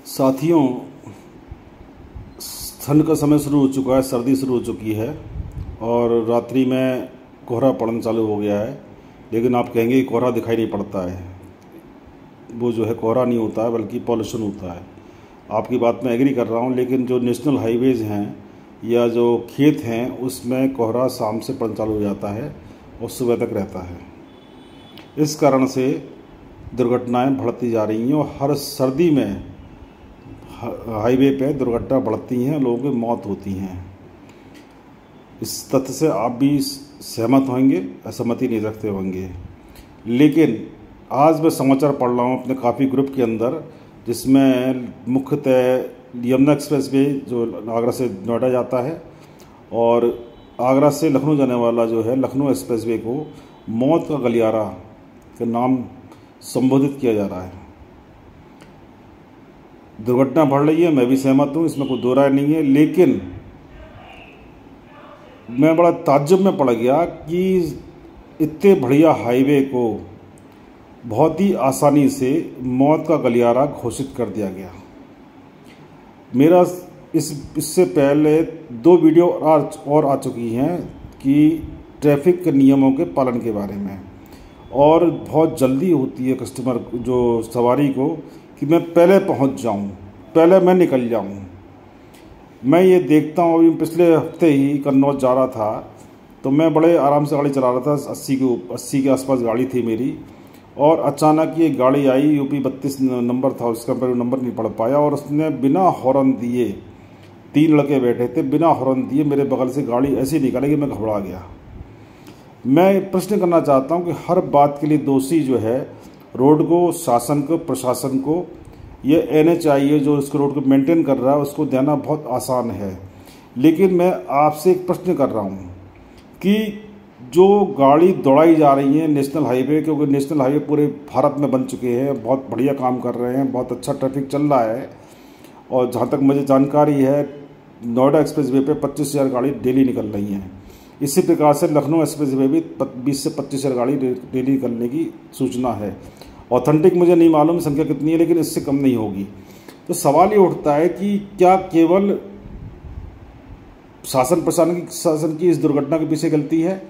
साथियों, ठंड का समय शुरू हो चुका है, सर्दी शुरू हो चुकी है और रात्रि में कोहरा पड़ना चालू हो गया है। लेकिन आप कहेंगे कि कोहरा दिखाई नहीं पड़ता है। वो जो है कोहरा नहीं होता है बल्कि पॉल्यूशन होता है। आपकी बात में एग्री कर रहा हूँ, लेकिन जो नेशनल हाईवेज़ हैं या जो खेत हैं उसमें कोहरा शाम से पड़ना चालू हो जाता है और सुबह तक रहता है। इस कारण से दुर्घटनाएं बढ़ती जा रही हैं और हर सर्दी में हाईवे पे दुर्घटना बढ़ती हैं, लोगों की मौत होती हैं। इस तथ्य से आप भी सहमत होंगे, असहमति नहीं रखते होंगे। लेकिन आज मैं समाचार पढ़ रहा हूँ अपने काफ़ी ग्रुप के अंदर, जिसमें मुख्यतः यमुना एक्सप्रेस वे जो आगरा से नोएडा जाता है और आगरा से लखनऊ जाने वाला जो है लखनऊ एक्सप्रेस वे को मौत का गलियारा के नाम संबोधित किया जा रहा है। दुर्घटना बढ़ रही है, मैं भी सहमत हूँ, इसमें कोई दो राय नहीं है। लेकिन मैं बड़ा ताज्जुब में पड़ गया कि इतने बढ़िया हाईवे को बहुत ही आसानी से मौत का गलियारा घोषित कर दिया गया। मेरा इससे पहले 2 वीडियो और आ चुकी हैं कि ट्रैफिक के नियमों के पालन के बारे में, और बहुत जल्दी होती है कस्टमर जो सवारी को कि मैं पहले पहुंच जाऊं, पहले मैं निकल जाऊं। मैं ये देखता हूं, अभी पिछले हफ्ते ही कन्नौज जा रहा था तो मैं बड़े आराम से गाड़ी चला रहा था, 80 के आसपास गाड़ी थी मेरी, और अचानक ये गाड़ी आई, यूपी 32 नंबर था उसका, पर नंबर नहीं पढ़ पाया, और उसने बिना हॉर्न दिए, 3 लड़के बैठे थे, बिना हॉर्न दिए मेरे बगल से गाड़ी ऐसी निकाली कि मैं घबरा गया। मैं प्रश्न करना चाहता हूं कि हर बात के लिए दोषी जो है रोड को, शासन को, प्रशासन को, ये NHAI जो इसको रोड को मेंटेन कर रहा है उसको देना बहुत आसान है। लेकिन मैं आपसे एक प्रश्न कर रहा हूँ कि जो गाड़ी दौड़ाई जा रही है नेशनल हाईवे, क्योंकि नेशनल हाईवे पूरे भारत में बन चुके हैं, बहुत बढ़िया काम कर रहे हैं, बहुत अच्छा ट्रैफिक चल रहा है, और जहाँ तक मुझे जानकारी है नोएडा एक्सप्रेस वे पर 25,000 गाड़ी डेली निकल रही हैं। इसी प्रकार से लखनऊ एक्सप्रेस वे भी 20 से 25,000 गाड़ी डेली निकलने की सूचना है। ऑथेंटिक मुझे नहीं मालूम संख्या कितनी है, लेकिन इससे कम नहीं होगी। तो सवाल ये उठता है कि क्या केवल शासन प्रशासन की इस दुर्घटना के पीछे गलती है,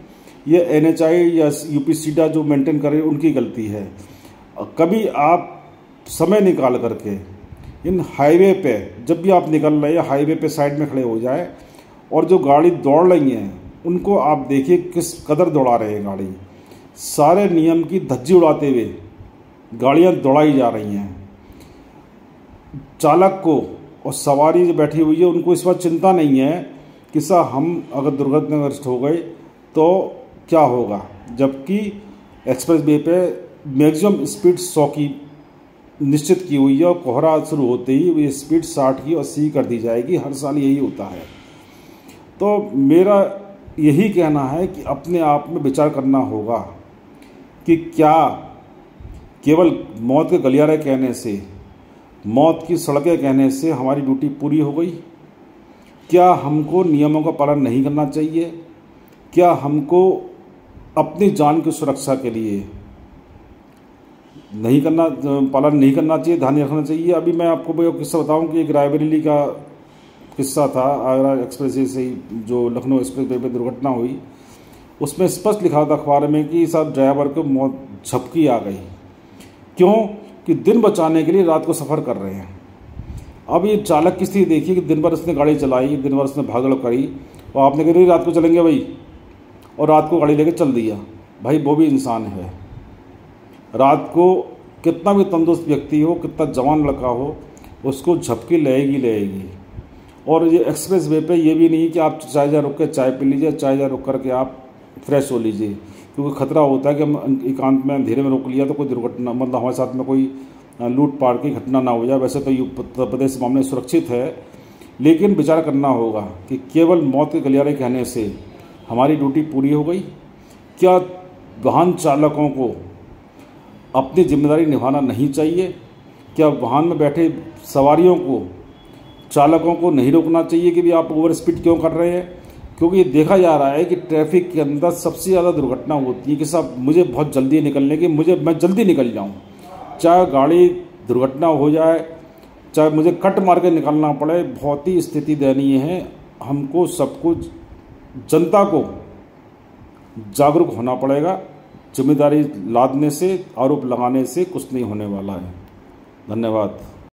ये NHAI या UP-CEDA जो मेंटेन कर रहे हैं उनकी गलती है? कभी आप समय निकाल करके इन हाईवे पे, जब भी आप निकल रहे हैं हाईवे पे साइड में खड़े हो जाए, और जो गाड़ी दौड़ रही हैं उनको आप देखिए किस कदर दौड़ा रहे हैं गाड़ी। सारे नियम की धज्जी उड़ाते हुए गाड़ियां दौड़ाई जा रही हैं। चालक को और सवारी जो बैठी हुई है उनको इस बात चिंता नहीं है कि सर हम अगर दुर्घटनाग्रस्त हो गए तो क्या होगा, जबकि एक्सप्रेस वे पे मैक्सिमम स्पीड 100 की निश्चित की हुई है और कोहरा शुरू होते ही ये स्पीड 60 की और 80 कर दी जाएगी। हर साल यही होता है। तो मेरा यही कहना है कि अपने आप में विचार करना होगा कि क्या केवल मौत के गलियारे कहने से, मौत की सड़कें कहने से हमारी ड्यूटी पूरी हो गई? क्या हमको नियमों का पालन नहीं करना चाहिए? क्या हमको अपनी जान की सुरक्षा के लिए पालन नहीं करना चाहिए, ध्यान रखना चाहिए? अभी मैं आपको एक किस्सा बताऊं कि एक रायबरेली का किस्सा था। आगरा एक्सप्रेस वे से जो लखनऊ एक्सप्रेस वे पर दुर्घटना हुई, उसमें स्पष्ट लिखा था अखबार में कि साहब ड्राइवर को मौत झपकी आ गई। क्यों? कि दिन बचाने के लिए रात को सफ़र कर रहे हैं। अब ये चालक की स्थिति देखिए कि दिन भर उसने गाड़ी चलाई, दिन भर उसने भागदौड़ करी, और आपने कहा रात को चलेंगे भाई, और रात को गाड़ी लेके चल दिया। भाई वो भी इंसान है। रात को कितना भी तंदुरुस्त व्यक्ति हो, कितना जवान लड़का हो, उसको झपकी लगेगी। और ये एक्सप्रेस वे पे ये भी नहीं कि आप चाय जा रुक कर चाय पी लीजिए, चाय जा रुक करके आप फ्रेश हो लीजिए, क्योंकि खतरा होता है कि हम एकांत में अंधेरे में रोक लिया तो कोई दुर्घटना, मतलब हमारे साथ में कोई लूटपाट की घटना ना हो जाए। वैसे तो उत्तर प्रदेश मामले सुरक्षित है, लेकिन विचार करना होगा कि केवल मौत के गलियारे कहने से हमारी ड्यूटी पूरी हो गई? क्या वाहन चालकों को अपनी जिम्मेदारी निभाना नहीं चाहिए? क्या वाहन में बैठे सवारियों को, चालकों को नहीं रोकना चाहिए कि भी आप ओवर स्पीड क्यों कर रहे हैं? क्योंकि ये देखा जा रहा है कि ट्रैफिक के अंदर सबसे ज़्यादा दुर्घटना होती है कि साहब मुझे बहुत जल्दी निकलने की, मैं जल्दी निकल जाऊं, चाहे गाड़ी दुर्घटना हो जाए चाहे मुझे कट मार के निकालना पड़े, बहुत ही स्थिति दयनीय है। हमको सब कुछ, जनता को जागरूक होना पड़ेगा। जिम्मेदारी लादने से, आरोप लगाने से कुछ नहीं होने वाला है। धन्यवाद।